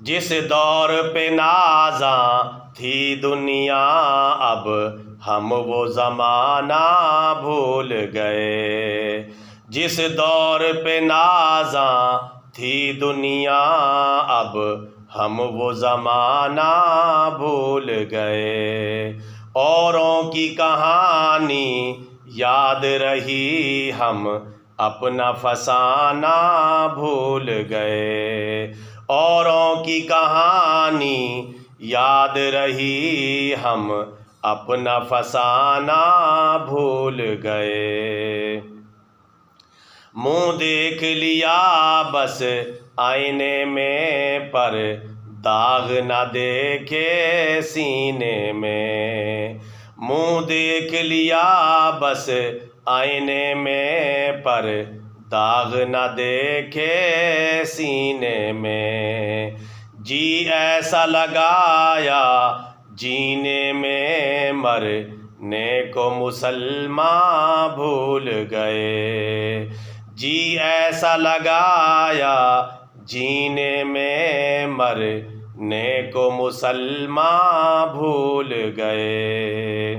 جس دور پہ نازاں تھی دنیا اب ہم وہ زمانہ بھول گئے۔ جس دور پہ نازاں تھی دنیا اب ہم وہ زمانہ بھول گئے۔ اوروں کی کہانی یاد رہی ہم اپنا فسانہ بھول گئے۔ اوروں کی کہانی یاد رہی ہم اپنا فسانہ بھول گئے۔ منہ دیکھ لیا بس آئینے میں پر داغ نہ دیکھے سینے میں۔ منہ دیکھ لیا بس آئینے میں پر داغ نہ دیکھے سینے میں۔ جی ایسا لگایا جینے میں مرنے کو مسلمان بھول گئے۔ جی ایسا لگایا جینے میں مرنے کو مسلمان بھول گئے۔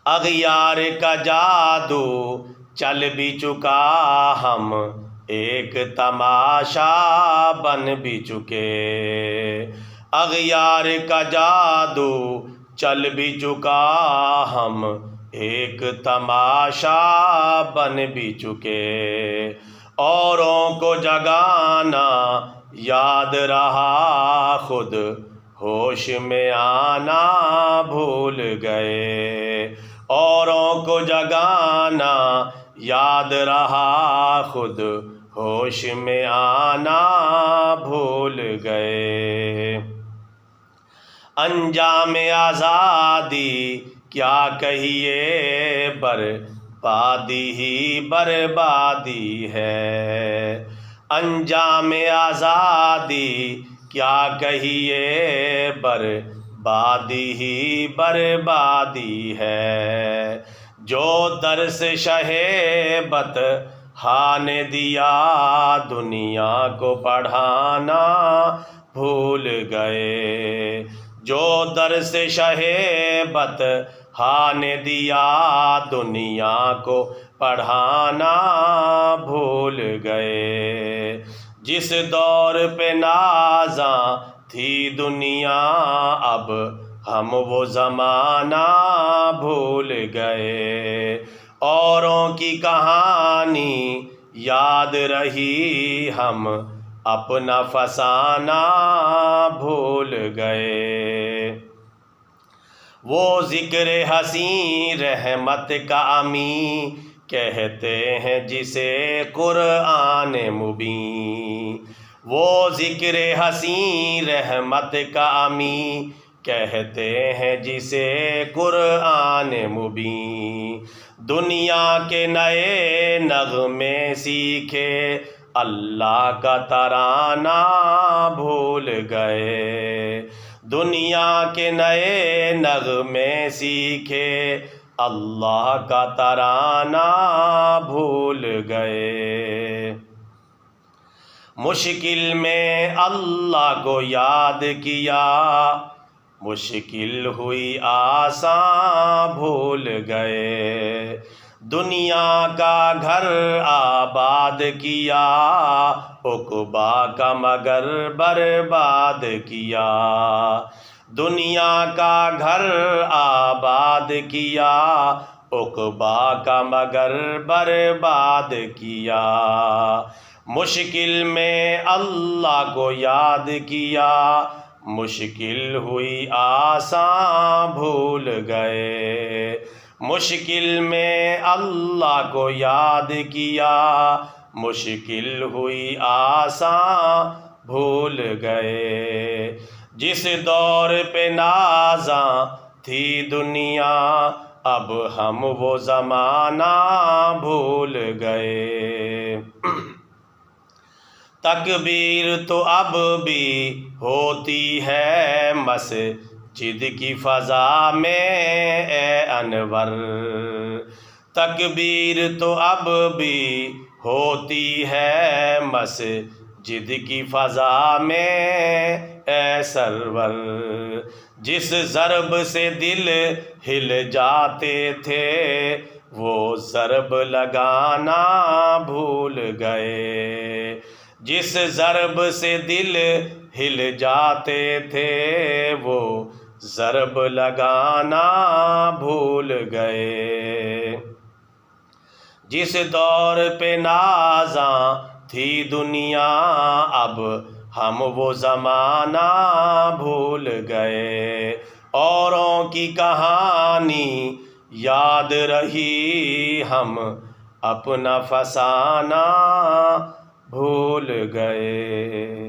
اغیار کا جادو چل بھی چکا ہم ایک تماشا بن بھی چکے۔ اغیار کا جادو چل بھی چکا ہم ایک تماشا بن بھی چکے۔ اوروں کو جگانا یاد رہا خود ہوش میں آنا بھول گئے۔ اوروں کو جگانا یاد رہا خود ہوش میں آنا بھول گئے۔ انجام آزادی کیا کہیے بربادی ہی بربادی ہے۔ انجام آزادی کیا کہیے بربادی ہی بربادی ہے۔ جو درس شہیبت نے دیا دنیا کو پڑھانا بھول گئے۔ جو درس شہیبت نے دیا دنیا کو پڑھانا بھول گئے۔ جس دور پہ نازاں تھی دنیا اب ہم وہ زمانہ بھول گئے۔ اوروں کی کہانی یاد رہی ہم اپنا فسانہ بھول گئے۔ وہ ذکر حسین رحمت کا امی کہتے ہیں جسے قرآن مبین۔ وہ ذکر حسین رحمت کا امی کہتے ہیں جسے قرآن مبین۔ دنیا کے نئے نغمے سیکھے اللہ کا ترانہ بھول گئے۔ دنیا کے نئے نغمے سیکھے اللہ کا ترانہ بھول گئے۔ مشکل میں اللہ کو یاد کیا مشکل ہوئی آساں بھول گئے۔ دنیا کا گھر آباد کیا عقبیٰ کا مگر برباد کیا۔ دنیا کا گھر آباد کیا عقبیٰ کا مگر برباد کیا۔ مشکل میں اللہ کو یاد کیا مشکل ہوئی آساں بھول گئے۔ مشکل میں اللہ کو یاد کیا مشکل ہوئی آساں بھول گئے۔ جس دور پہ نازاں تھی دنیا اب ہم وہ زمانہ بھول گئے۔ تکبیر تو اب بھی ہوتی ہے مسجد کی فضا میں اے انور۔ تکبیر تو اب بھی ہوتی ہے مسجد جد کی فضا میں اے سرور، جس ضرب سے دل ہل جاتے تھے وہ ضرب لگانا بھول گئے، جس ضرب سے دل ہل جاتے تھے وہ ضرب لگانا بھول گئے، جس دور پہ نازاں تھی دنیا اب ہم وہ زمانہ بھول گئے، اوروں کی کہانی یاد رہی ہم اپنا فسانہ بھول گئے۔